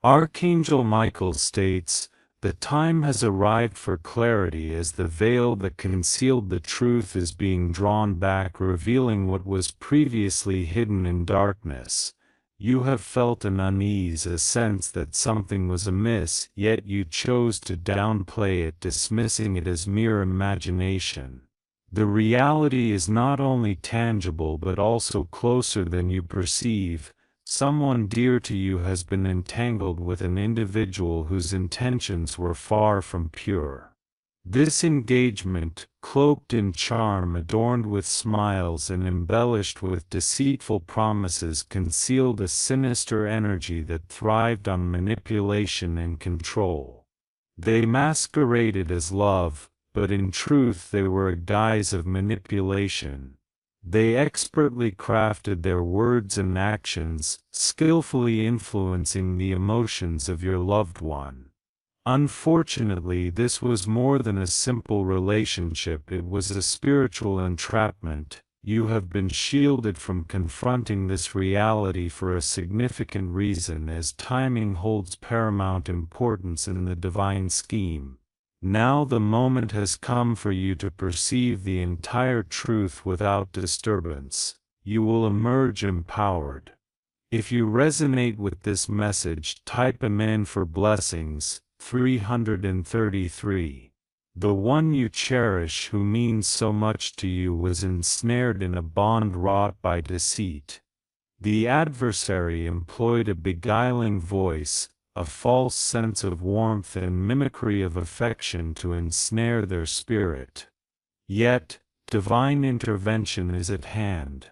Archangel Michael states, "The time has arrived for clarity as the veil that concealed the truth is being drawn back, revealing what was previously hidden in darkness. You have felt an unease, a sense that something was amiss, yet you chose to downplay it, dismissing it as mere imagination. The reality is not only tangible but also closer than you perceive. Someone dear to you has been entangled with an individual whose intentions were far from pure. This engagement, cloaked in charm, adorned with smiles and embellished with deceitful promises, concealed a sinister energy that thrived on manipulation and control. They masqueraded as love, but in truth they were a guise of manipulation. They expertly crafted their words and actions, skillfully influencing the emotions of your loved one. Unfortunately, this was more than a simple relationship, it was a spiritual entrapment. You have been shielded from confronting this reality for a significant reason, as timing holds paramount importance in the divine scheme. Now the moment has come for you to perceive the entire truth without disturbance. You will emerge empowered. If you resonate with this message, type Amen for blessings. 333. The one you cherish, who means so much to you, was ensnared in a bond wrought by deceit. The adversary employed a beguiling voice, a false sense of warmth and mimicry of affection to ensnare their spirit. Yet, divine intervention is at hand.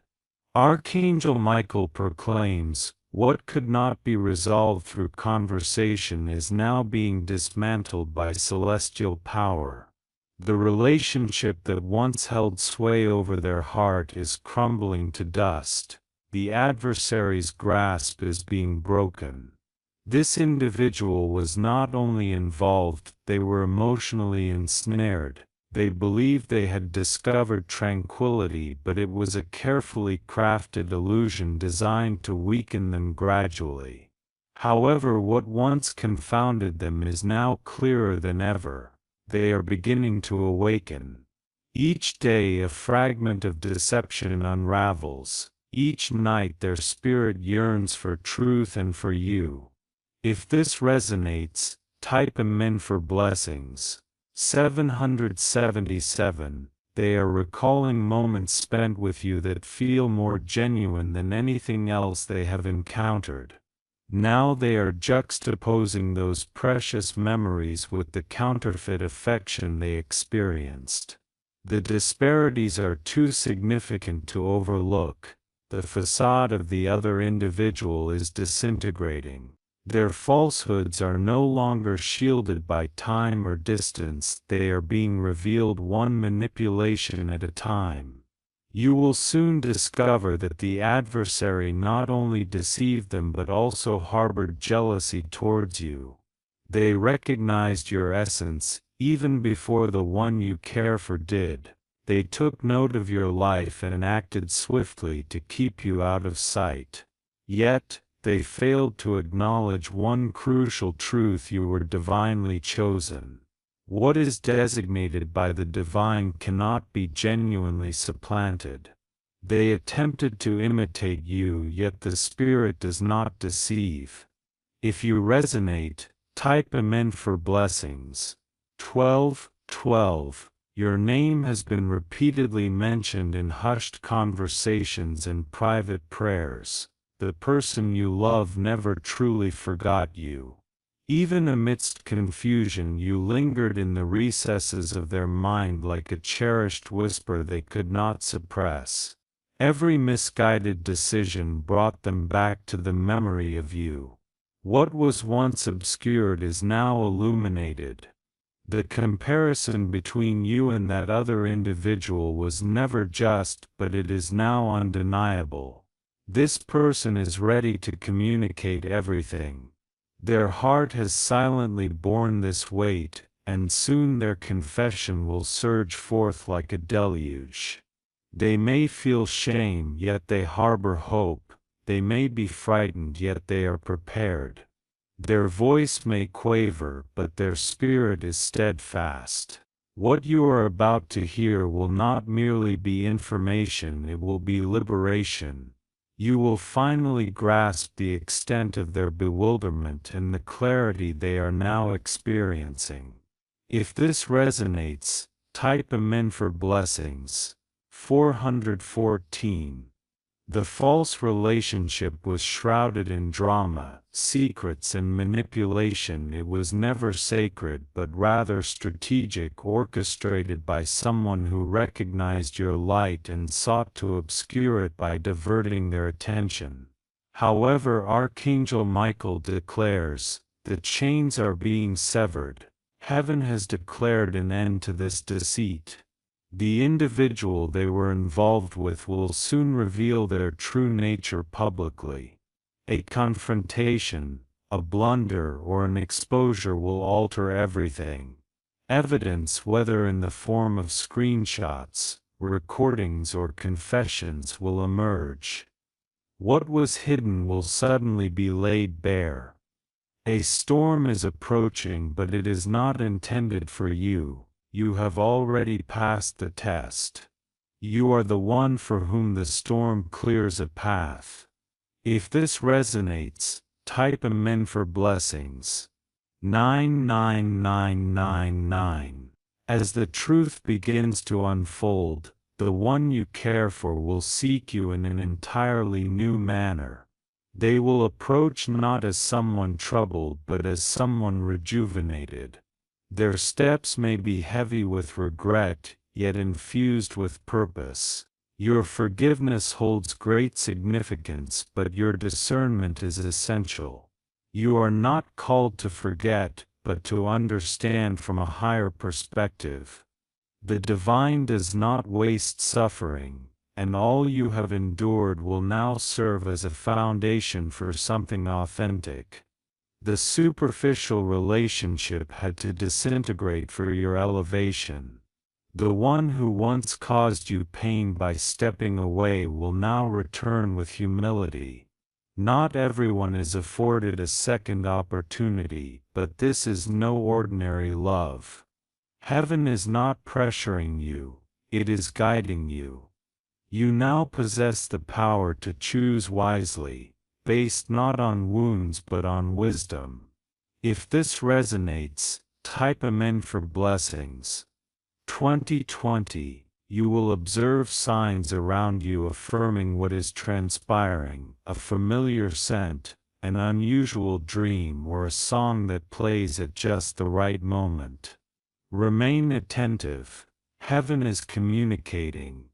Archangel Michael proclaims, "What could not be resolved through conversation is now being dismantled by celestial power." The relationship that once held sway over their heart is crumbling to dust. The adversary's grasp is being broken. This individual was not only involved, they were emotionally ensnared. They believed they had discovered tranquility, but it was a carefully crafted illusion designed to weaken them gradually. However, what once confounded them is now clearer than ever. They are beginning to awaken. Each day a fragment of deception unravels. Each night their spirit yearns for truth and for you. If this resonates, type Amen for blessings. 777. They are recalling moments spent with you that feel more genuine than anything else they have encountered. Now they are juxtaposing those precious memories with the counterfeit affection they experienced. The disparities are too significant to overlook. The facade of the other individual is disintegrating. Their falsehoods are no longer shielded by time or distance, they are being revealed one manipulation at a time. You will soon discover that the adversary not only deceived them but also harbored jealousy towards you. They recognized your essence, even before the one you care for did. They took note of your life and acted swiftly to keep you out of sight. Yet, they failed to acknowledge one crucial truth: you were divinely chosen. What is designated by the divine cannot be genuinely supplanted. They attempted to imitate you, yet the Spirit does not deceive. If you resonate, type Amen for blessings. 12:12. Your name has been repeatedly mentioned in hushed conversations and private prayers. The person you love never truly forgot you. Even amidst confusion, you lingered in the recesses of their mind like a cherished whisper they could not suppress. Every misguided decision brought them back to the memory of you. What was once obscured is now illuminated. The comparison between you and that other individual was never just, but it is now undeniable. This person is ready to communicate everything. Their heart has silently borne this weight, and soon their confession will surge forth like a deluge. They may feel shame, yet they harbor hope. They may be frightened, yet they are prepared. Their voice may quaver, but their spirit is steadfast. What you are about to hear will not merely be information, it will be liberation. You will finally grasp the extent of their bewilderment and the clarity they are now experiencing. If this resonates, type Amen for blessings. 414. The false relationship was shrouded in drama, secrets and manipulation. It was never sacred but rather strategic, orchestrated by someone who recognized your light and sought to obscure it by diverting their attention. However, Archangel Michael declares, the chains are being severed. Heaven has declared an end to this deceit. The individual they were involved with will soon reveal their true nature publicly. A confrontation, a blunder, or an exposure will alter everything. Evidence, whether in the form of screenshots, recordings, or confessions, will emerge. What was hidden will suddenly be laid bare. A storm is approaching, but it is not intended for you. You have already passed the test. You are the one for whom the storm clears a path. If this resonates, type Amen for blessings. 99999. As the truth begins to unfold, the one you care for will seek you in an entirely new manner. They will approach not as someone troubled but as someone rejuvenated. Their steps may be heavy with regret, yet infused with purpose. Your forgiveness holds great significance, but your discernment is essential. You are not called to forget, but to understand from a higher perspective. The divine does not waste suffering, and all you have endured will now serve as a foundation for something authentic. The superficial relationship had to disintegrate for your elevation. The one who once caused you pain by stepping away will now return with humility. Not everyone is afforded a second opportunity, but this is no ordinary love. Heaven is not pressuring you, it is guiding you. You now possess the power to choose wisely, based not on wounds but on wisdom. If this resonates, type Amen for blessings. 2020. You will observe signs around you affirming what is transpiring, a familiar scent, an unusual dream, or a song that plays at just the right moment. Remain attentive. Heaven is communicating.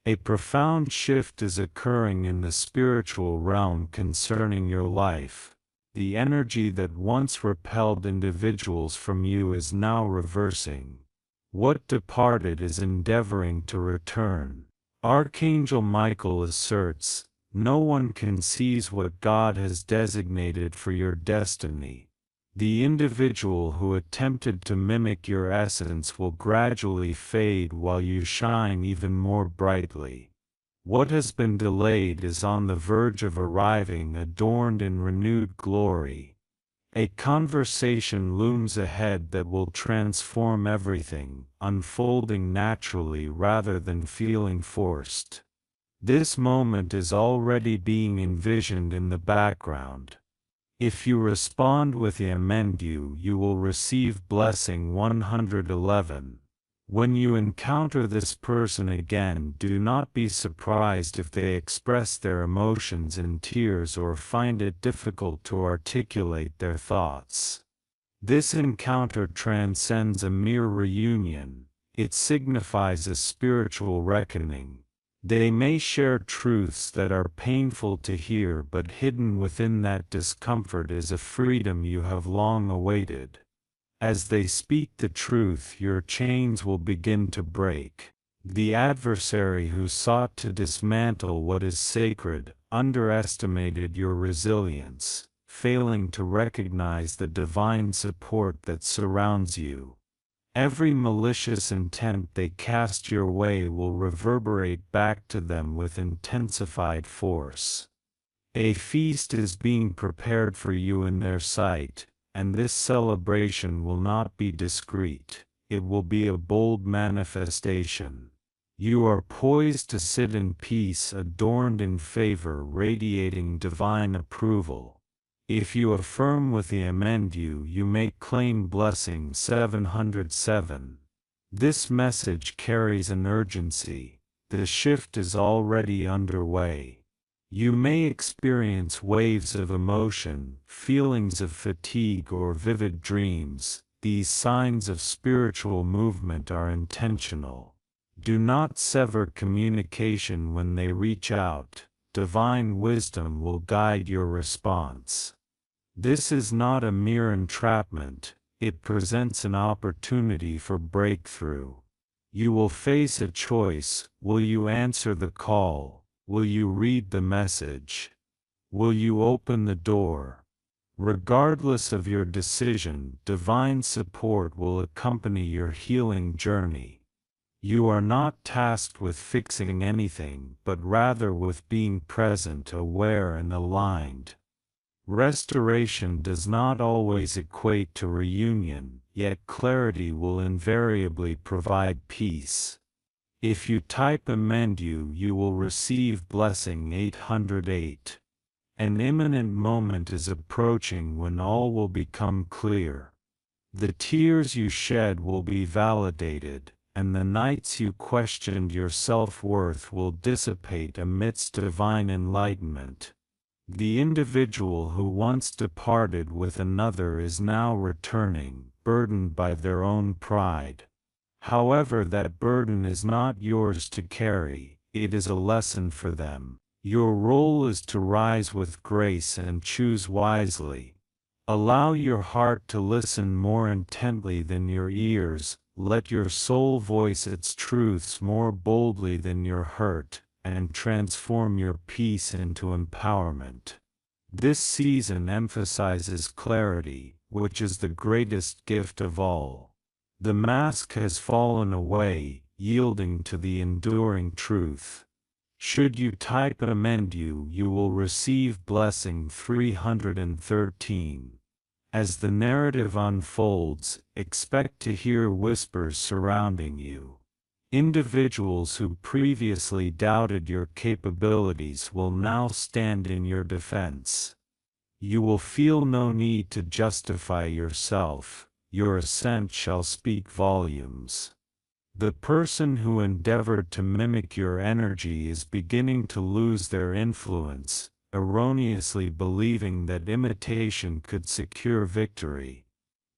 A profound shift is occurring in the spiritual realm concerning your life. The energy that once repelled individuals from you is now reversing. What departed is endeavoring to return. Archangel Michael asserts, no one can seize what God has designated for your destiny. The individual who attempted to mimic your essence will gradually fade while you shine even more brightly. What has been delayed is on the verge of arriving, adorned in renewed glory. A conversation looms ahead that will transform everything, unfolding naturally rather than feeling forced. This moment is already being envisioned in the background. If you respond with Amen, you will receive blessing 111. When you encounter this person again, do not be surprised if they express their emotions in tears or find it difficult to articulate their thoughts. This encounter transcends a mere reunion, it signifies a spiritual reckoning. They may share truths that are painful to hear, but hidden within that discomfort is a freedom you have long awaited. As they speak the truth, your chains will begin to break. The adversary who sought to dismantle what is sacred underestimated your resilience, failing to recognize the divine support that surrounds you. Every malicious intent they cast your way will reverberate back to them with intensified force. A feast is being prepared for you in their sight, and this celebration will not be discreet, it will be a bold manifestation. You are poised to sit in peace, adorned in favor, radiating divine approval. If you affirm with the amendu, you may claim blessing 707. This message carries an urgency. The shift is already underway. You may experience waves of emotion, feelings of fatigue, or vivid dreams. These signs of spiritual movement are intentional. Do not sever communication when they reach out. Divine wisdom will guide your response. This is not a mere entrapment, it presents an opportunity for breakthrough. You will face a choice. Will you answer the call? Will you read the message? Will you open the door? Regardless of your decision, divine support will accompany your healing journey. You are not tasked with fixing anything, but rather with being present, aware, and aligned. Restoration does not always equate to reunion, yet clarity will invariably provide peace. If you type amendu, you will receive blessing 808. An imminent moment is approaching when all will become clear. The tears you shed will be validated, and the nights you questioned your self-worth will dissipate amidst divine enlightenment. The individual who once departed with another is now returning, burdened by their own pride. However, that burden is not yours to carry, it is a lesson for them. Your role is to rise with grace and choose wisely. Allow your heart to listen more intently than your ears, let your soul voice its truths more boldly than your hurt, and transform your peace into empowerment. This season emphasizes clarity, which is the greatest gift of all. The mask has fallen away, yielding to the enduring truth. Should you type amendu, you will receive blessing 313. As the narrative unfolds, expect to hear whispers surrounding you. Individuals who previously doubted your capabilities will now stand in your defense. You will feel no need to justify yourself. Your ascent shall speak volumes. The person who endeavored to mimic your energy is beginning to lose their influence, erroneously believing that imitation could secure victory.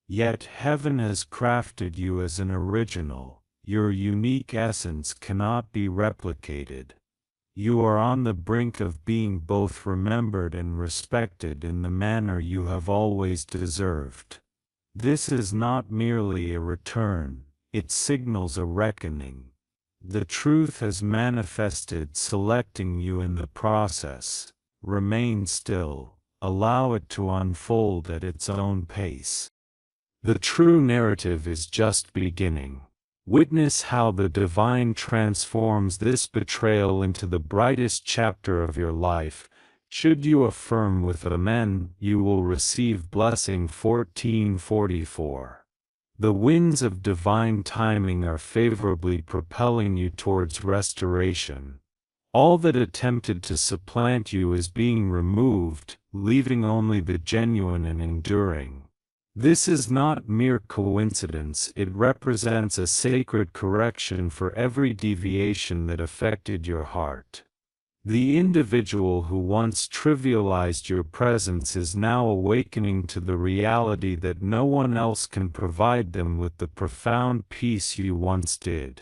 Yet heaven has crafted you as an original. Your unique essence cannot be replicated. You are on the brink of being both remembered and respected in the manner you have always deserved. This is not merely a return, it signals a reckoning. The truth has manifested, selecting you in the process. Remain still, allow it to unfold at its own pace. The true narrative is just beginning. Witness how the divine transforms this betrayal into the brightest chapter of your life. Should you affirm with amen, you will receive blessing 1444. The winds of divine timing are favorably propelling you towards restoration. All that attempted to supplant you is being removed, leaving only the genuine and enduring. This is not mere coincidence, it represents a sacred correction for every deviation that affected your heart. The individual who once trivialized your presence is now awakening to the reality that no one else can provide them with the profound peace you once did.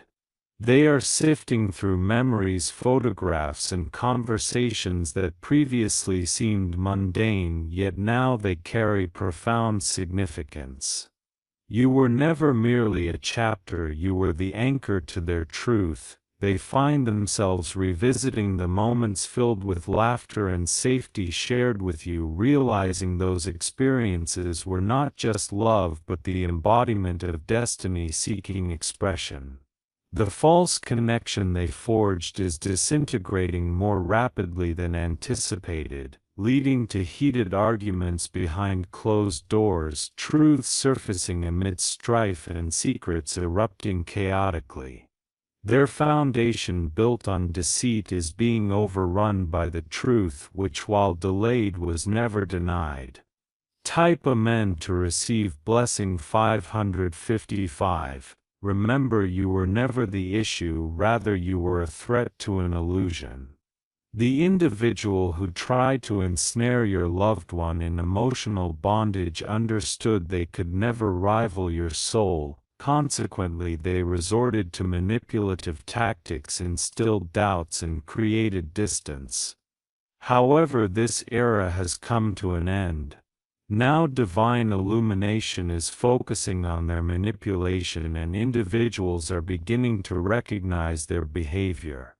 They are sifting through memories, photographs, and conversations that previously seemed mundane, yet now they carry profound significance. You were never merely a chapter, you were the anchor to their truth. They find themselves revisiting the moments filled with laughter and safety shared with you, realizing those experiences were not just love but the embodiment of destiny seeking expression. The false connection they forged is disintegrating more rapidly than anticipated, leading to heated arguments behind closed doors, truths surfacing amidst strife and secrets erupting chaotically. Their foundation built on deceit is being overrun by the truth which, while delayed, was never denied. Type Amen to receive blessing 555. Remember, you were never the issue, rather you were a threat to an illusion. The individual who tried to ensnare your loved one in emotional bondage understood they could never rival your soul. Consequently, they resorted to manipulative tactics, instilled doubts, and created distance. However, this era has come to an end. Now divine illumination is focusing on their manipulation, and individuals are beginning to recognize their behavior.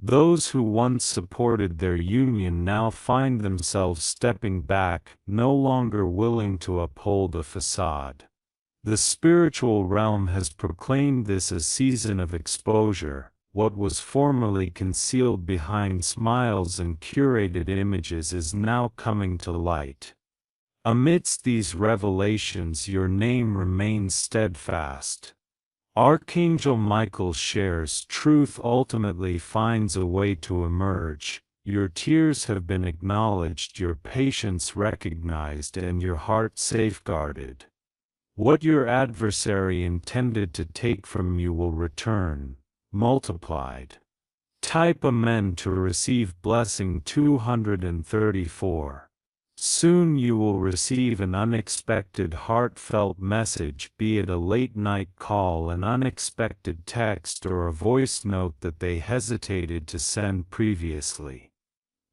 Those who once supported their union now find themselves stepping back, no longer willing to uphold a facade. The spiritual realm has proclaimed this a season of exposure. What was formerly concealed behind smiles and curated images is now coming to light. Amidst these revelations, your name remains steadfast. Archangel Michael shares truth ultimately finds a way to emerge. Your tears have been acknowledged, your patience recognized, and your heart safeguarded. What your adversary intended to take from you will return, multiplied. Type Amen to receive blessing 234. Soon you will receive an unexpected heartfelt message, be it a late-night call, an unexpected text, or a voice note that they hesitated to send previously.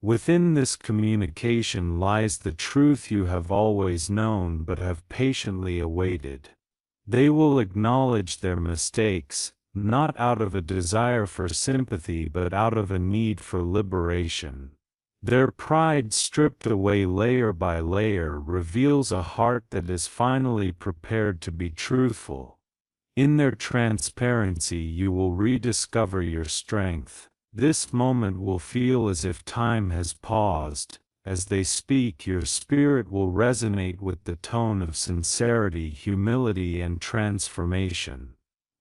Within this communication lies the truth you have always known but have patiently awaited. They will acknowledge their mistakes, not out of a desire for sympathy but out of a need for liberation. Their pride, stripped away layer by layer, reveals a heart that is finally prepared to be truthful. In their transparency you will rediscover your strength. This moment will feel as if time has paused. As they speak, your spirit will resonate with the tone of sincerity, humility, and transformation.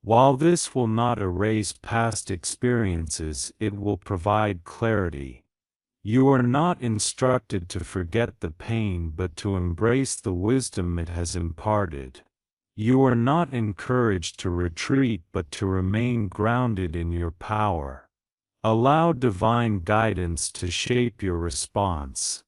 While this will not erase past experiences, it will provide clarity. You are not instructed to forget the pain but to embrace the wisdom it has imparted. You are not encouraged to retreat but to remain grounded in your power. Allow divine guidance to shape your response.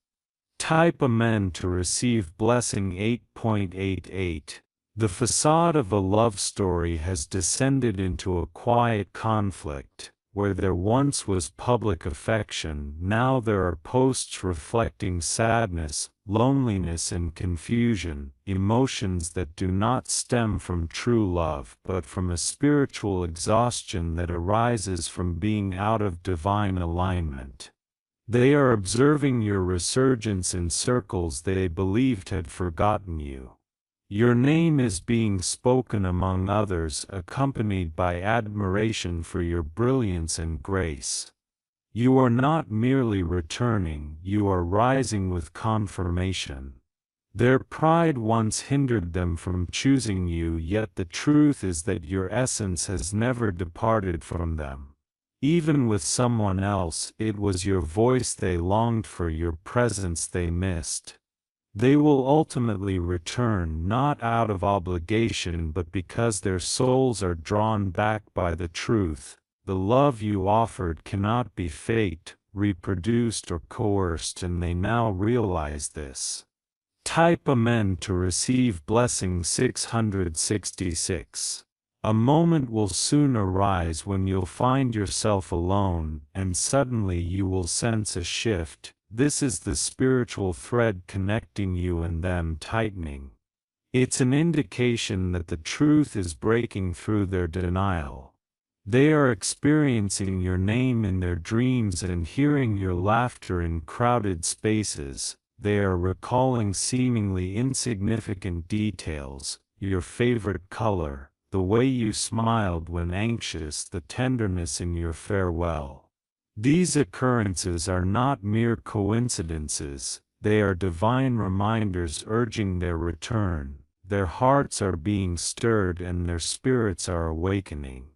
Type Amen to receive blessing 8.88. The facade of a love story has descended into a quiet conflict. Where there once was public affection, now there are posts reflecting sadness, loneliness, and confusion, emotions that do not stem from true love but from a spiritual exhaustion that arises from being out of divine alignment. They are observing your resurgence in circles they believed had forgotten you. Your name is being spoken among others, accompanied by admiration for your brilliance and grace. You are not merely returning, you are rising with confirmation. Their pride once hindered them from choosing you, yet the truth is that your essence has never departed from them. Even with someone else, it was your voice they longed for, your presence they missed. They will ultimately return, not out of obligation but because their souls are drawn back by the truth. The love you offered cannot be faked, reproduced, or coerced, and they now realize this. Type Amen to receive blessing 666. A moment will soon arise when you'll find yourself alone, and suddenly you will sense a shift. This is the spiritual thread connecting you and them tightening. It's an indication that the truth is breaking through their denial. They are experiencing your name in their dreams and hearing your laughter in crowded spaces. They are recalling seemingly insignificant details, your favorite color, the way you smiled when anxious, the tenderness in your farewell. These occurrences are not mere coincidences, they are divine reminders urging their return. Their hearts are being stirred and their spirits are awakening.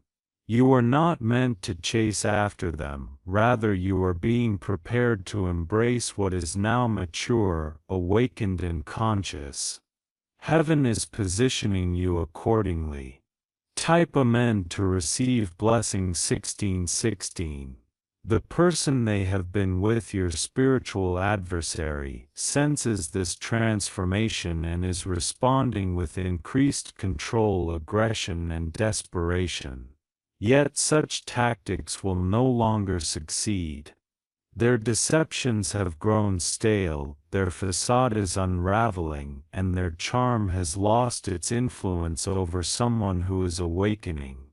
You are not meant to chase after them, rather you are being prepared to embrace what is now mature, awakened and conscious. Heaven is positioning you accordingly. Type Amen to receive blessing 1616. The person they have been with, your spiritual adversary, senses this transformation and is responding with increased control, aggression and desperation. Yet such tactics will no longer succeed. Their deceptions have grown stale, their facade is unraveling, and their charm has lost its influence over someone who is awakening.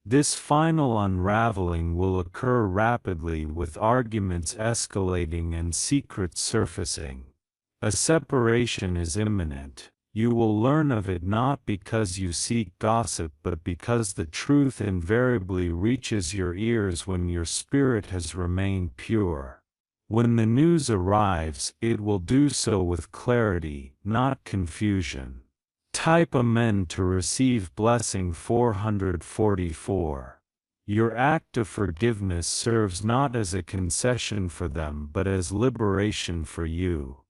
This final unraveling will occur rapidly, with arguments escalating and secrets surfacing. A separation is imminent. You will learn of it not because you seek gossip but because the truth invariably reaches your ears when your spirit has remained pure. When the news arrives, it will do so with clarity, not confusion. Type Amen to receive blessing 444. Your act of forgiveness serves not as a concession for them but as liberation for you.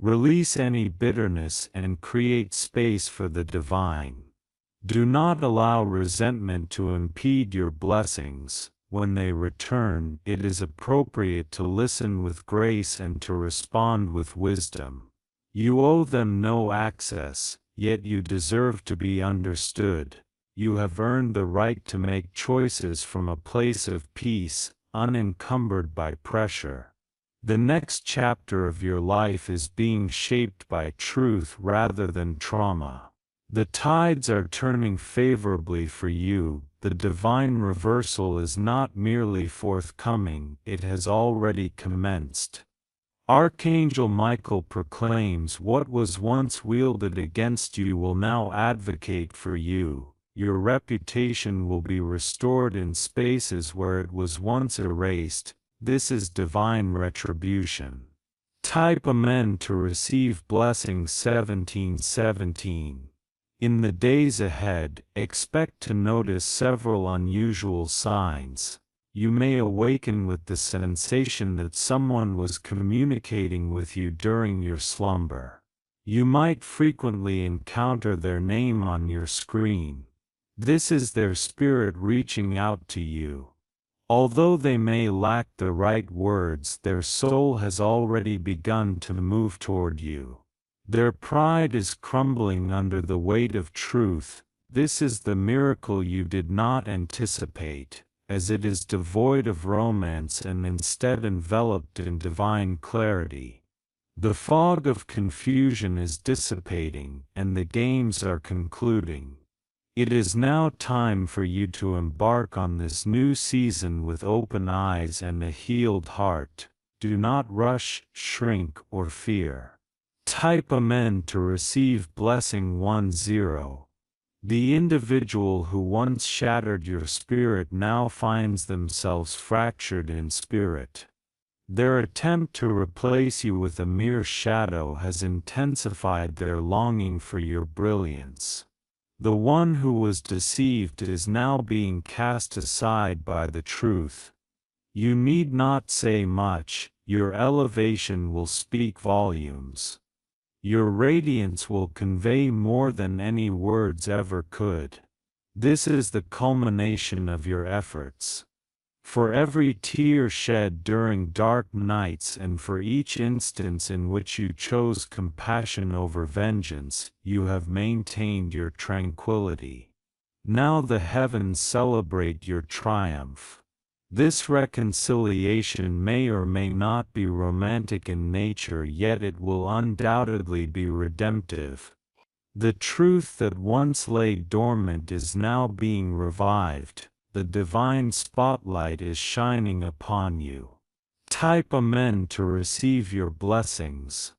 Release any bitterness and create space for the divine. Do not allow resentment to impede your blessings. When they return, it is appropriate to listen with grace and to respond with wisdom. You owe them no access, yet you deserve to be understood. You have earned the right to make choices from a place of peace, unencumbered by pressure. The next chapter of your life is being shaped by truth rather than trauma. The tides are turning favorably for you. The divine reversal is not merely forthcoming, it has already commenced. Archangel Michael proclaims what was once wielded against you will now advocate for you. Your reputation will be restored in spaces where it was once erased. This is divine retribution. Type Amen to receive blessing 1717. In the days ahead, expect to notice several unusual signs. You may awaken with the sensation that someone was communicating with you during your slumber. You might frequently encounter their name on your screen. This is their spirit reaching out to you. Although they may lack the right words, their soul has already begun to move toward you. Their pride is crumbling under the weight of truth. This is the miracle you did not anticipate, as it is devoid of romance and instead enveloped in divine clarity. The fog of confusion is dissipating, and the games are concluding. It is now time for you to embark on this new season with open eyes and a healed heart. Do not rush, shrink, or fear. Type Amen to receive blessing 10. The individual who once shattered your spirit now finds themselves fractured in spirit. Their attempt to replace you with a mere shadow has intensified their longing for your brilliance. The one who was deceived is now being cast aside by the truth. You need not say much, your elevation will speak volumes. Your radiance will convey more than any words ever could. This is the culmination of your efforts. For every tear shed during dark nights and for each instance in which you chose compassion over vengeance, you have maintained your tranquility. Now the heavens celebrate your triumph. This reconciliation may or may not be romantic in nature, yet it will undoubtedly be redemptive. The truth that once lay dormant is now being revived. The divine spotlight is shining upon you. Type Amen to receive your blessings.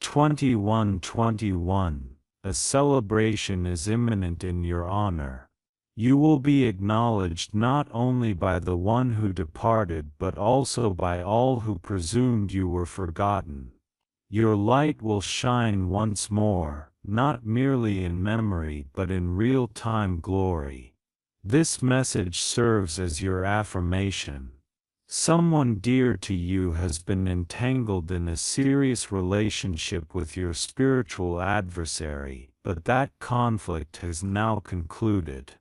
2121. A celebration is imminent in your honor. You will be acknowledged not only by the one who departed but also by all who presumed you were forgotten. Your light will shine once more, not merely in memory but in real-time glory. This message serves as your affirmation. Someone dear to you has been entangled in a serious relationship with your spiritual adversary, but that conflict has now concluded.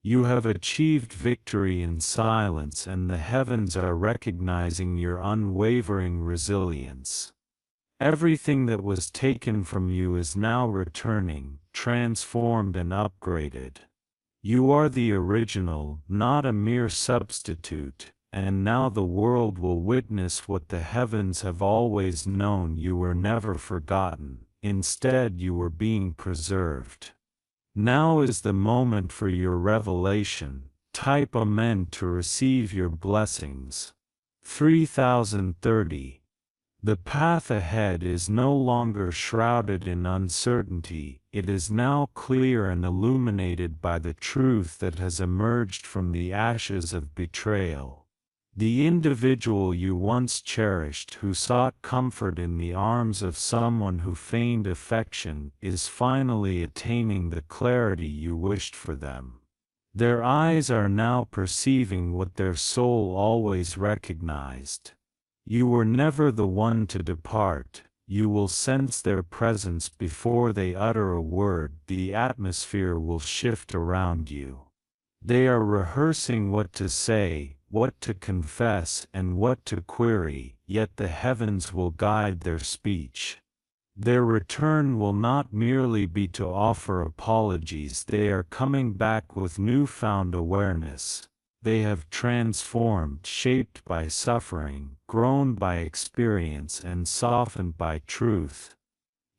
You have achieved victory in silence, and the heavens are recognizing your unwavering resilience. Everything that was taken from you is now returning, transformed and upgraded. You are the original, not a mere substitute, and now the world will witness what the heavens have always known: you were never forgotten, instead you were being preserved. Now is the moment for your revelation. Type Amen to receive your blessings. 3030. The path ahead is no longer shrouded in uncertainty, it is now clear and illuminated by the truth that has emerged from the ashes of betrayal. The individual you once cherished, who sought comfort in the arms of someone who feigned affection, is finally attaining the clarity you wished for them. Their eyes are now perceiving what their soul always recognized. You were never the one to depart. You will sense their presence before they utter a word. The atmosphere will shift around you. They are rehearsing what to say, what to confess, and what to query, yet the heavens will guide their speech. Their return will not merely be to offer apologies. They are coming back with newfound awareness. They have transformed, shaped by suffering, grown by experience, and softened by truth.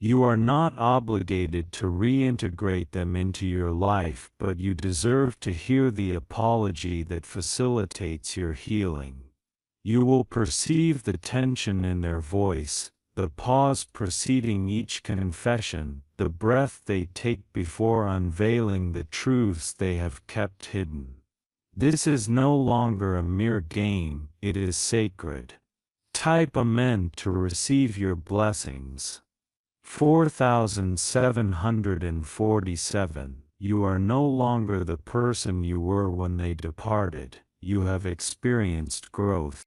You are not obligated to reintegrate them into your life, but you deserve to hear the apology that facilitates your healing. You will perceive the tension in their voice, the pause preceding each confession, the breath they take before unveiling the truths they have kept hidden. This is no longer a mere game, it is sacred. Type Amen to receive your blessings. 4747. You are no longer the person you were when they departed. You have experienced growth.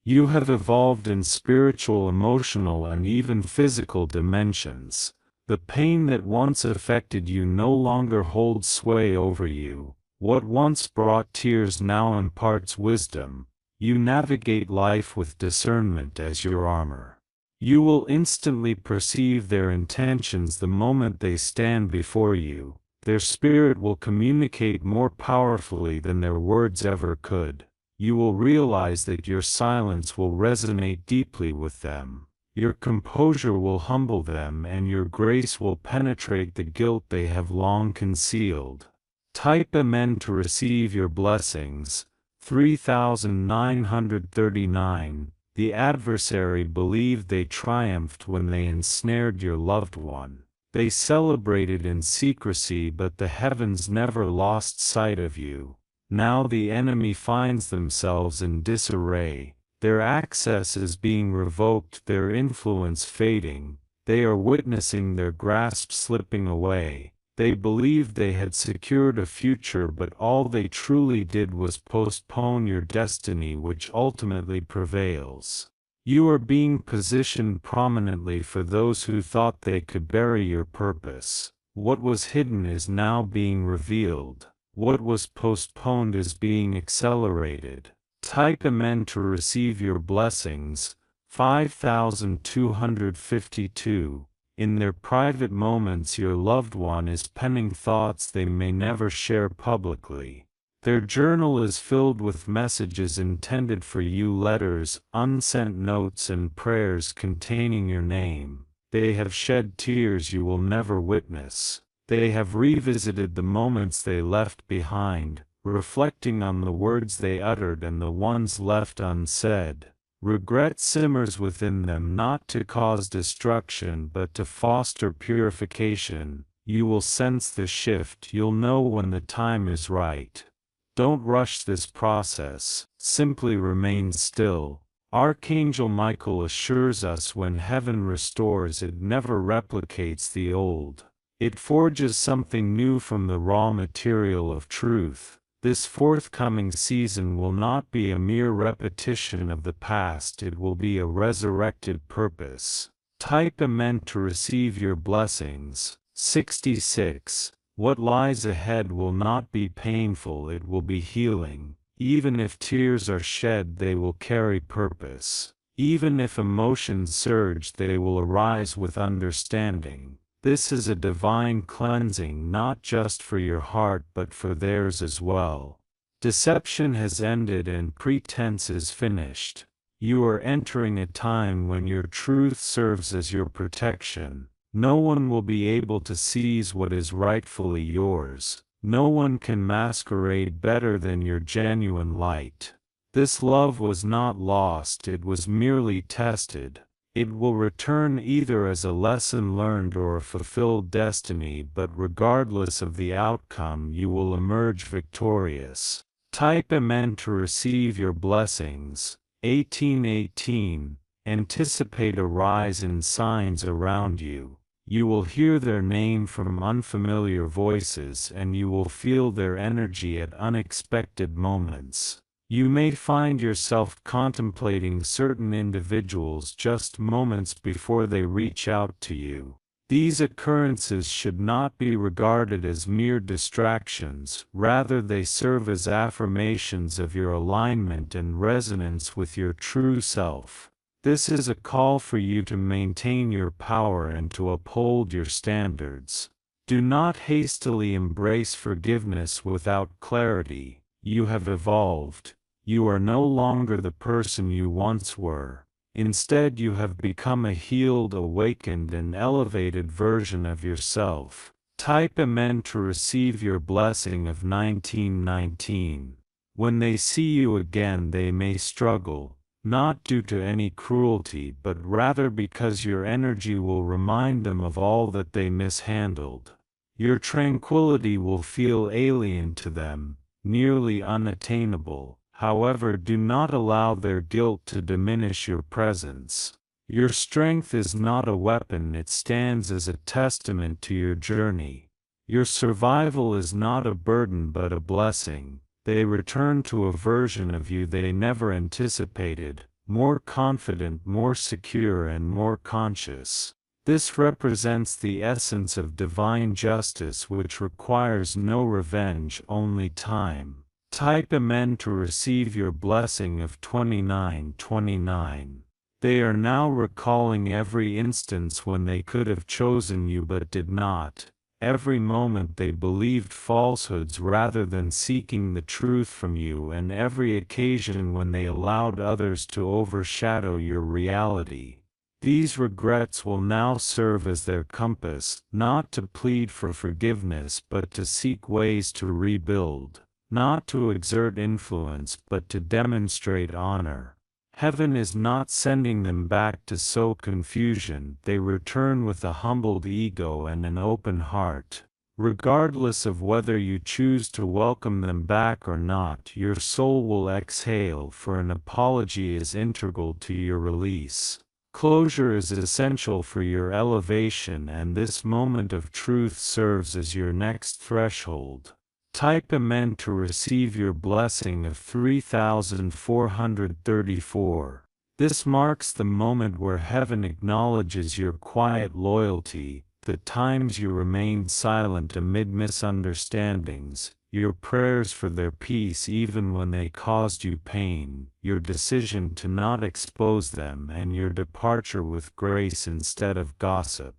You have evolved in spiritual, emotional, and even physical dimensions. The pain that once affected you no longer holds sway over you. What once brought tears now imparts wisdom. You navigate life with discernment as your armor. You will instantly perceive their intentions the moment they stand before you. Their spirit will communicate more powerfully than their words ever could. You will realize that your silence will resonate deeply with them. Your composure will humble them, and your grace will penetrate the guilt they have long concealed. Type Amen to receive your blessings. 3939. The adversary believed they triumphed when they ensnared your loved one. They celebrated in secrecy, but the heavens never lost sight of you. Now the enemy finds themselves in disarray. Their access is being revoked, their influence fading. They are witnessing their grasp slipping away. They believed they had secured a future, but all they truly did was postpone your destiny, which ultimately prevails. You are being positioned prominently for those who thought they could bury your purpose. What was hidden is now being revealed. What was postponed is being accelerated. Type Amen to receive your blessings. 5252. In their private moments, your loved one is penning thoughts they may never share publicly. Their journal is filled with messages intended for you, letters, unsent notes, and prayers containing your name. They have shed tears you will never witness. They have revisited the moments they left behind, reflecting on the words they uttered and the ones left unsaid. Regret simmers within them, not to cause destruction but to foster purification. You will sense the shift. You'll know when the time is right. Don't rush this process. Simply remain still. Archangel Michael assures us when heaven restores, it never replicates the old. It forges something new from the raw material of truth. This forthcoming season will not be a mere repetition of the past, it will be a resurrected purpose. Type Amen to receive your blessings. 66. What lies ahead will not be painful, it will be healing. Even if tears are shed, they will carry purpose. Even if emotions surge, they will arise with understanding. This is a divine cleansing, not just for your heart but for theirs as well. Deception has ended and pretense is finished. You are entering a time when your truth serves as your protection. No one will be able to seize what is rightfully yours. No one can masquerade better than your genuine light. This love was not lost, it was merely tested. It will return either as a lesson learned or a fulfilled destiny, but regardless of the outcome, you will emerge victorious. Type Amen to receive your blessings. 1818. Anticipate a rise in signs around you. You will hear their name from unfamiliar voices and you will feel their energy at unexpected moments. You may find yourself contemplating certain individuals just moments before they reach out to you. These occurrences should not be regarded as mere distractions, rather they serve as affirmations of your alignment and resonance with your true self. This is a call for you to maintain your power and to uphold your standards. Do not hastily embrace forgiveness without clarity. You have evolved. You are no longer the person you once were. Instead, you have become a healed, awakened, and elevated version of yourself. Type Amen to receive your blessing of 1919. When they see you again, they may struggle, not due to any cruelty, but rather because your energy will remind them of all that they mishandled. Your tranquility will feel alien to them, nearly unattainable. However, do not allow their guilt to diminish your presence. Your strength is not a weapon, it stands as a testament to your journey. Your survival is not a burden but a blessing. They return to a version of you they never anticipated, more confident, more secure, and more conscious. This represents the essence of divine justice, which requires no revenge, only time. Type Amen to receive your blessing of 2929. They are now recalling every instance when they could have chosen you but did not, every moment they believed falsehoods rather than seeking the truth from you, and every occasion when they allowed others to overshadow your reality. These regrets will now serve as their compass, not to plead for forgiveness but to seek ways to rebuild. Not to exert influence but to demonstrate honor. Heaven is not sending them back to sow confusion, they return with a humbled ego and an open heart. Regardless of whether you choose to welcome them back or not, your soul will exhale, for an apology is integral to your release. Closure is essential for your elevation, and this moment of truth serves as your next threshold. Type Amen to receive your blessing of 3434. This marks the moment where heaven acknowledges your quiet loyalty, the times you remained silent amid misunderstandings, your prayers for their peace even when they caused you pain, your decision to not expose them, and your departure with grace instead of gossip.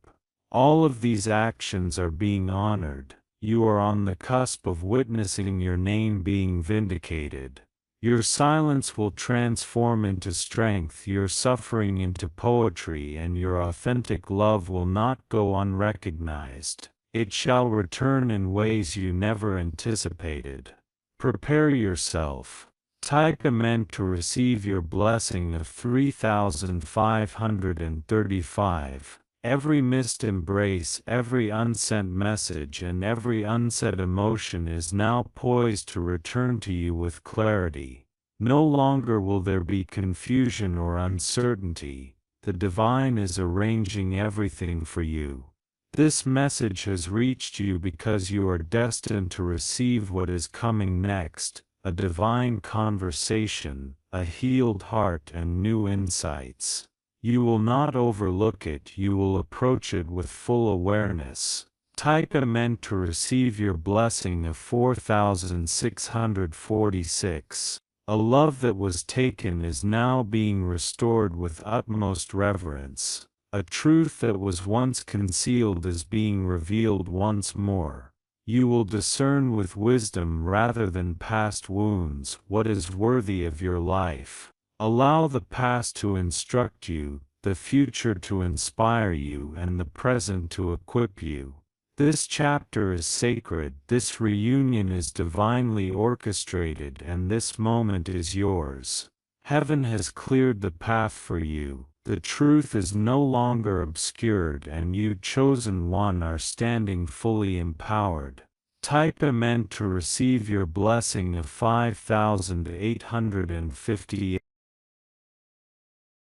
All of these actions are being honored. You are on the cusp of witnessing your name being vindicated. Your silence will transform into strength, your suffering into poetry, and your authentic love will not go unrecognized. It shall return in ways you never anticipated. Prepare yourself. Type Amen to receive your blessing of 3535. Every missed embrace, every unsent message, and every unsaid emotion is now poised to return to you with clarity. No longer will there be confusion or uncertainty. The divine is arranging everything for you. This message has reached you because you are destined to receive what is coming next, a divine conversation, a healed heart, and new insights. You will not overlook it, you will approach it with full awareness. Type Amen to receive your blessing of 4646. A love that was taken is now being restored with utmost reverence. A truth that was once concealed is being revealed once more. You will discern with wisdom rather than past wounds what is worthy of your life. Allow the past to instruct you, the future to inspire you, and the present to equip you. This chapter is sacred, this reunion is divinely orchestrated, and this moment is yours. Heaven has cleared the path for you. The truth is no longer obscured, and you, chosen one, are standing fully empowered. Type Amen to receive your blessing of 5858.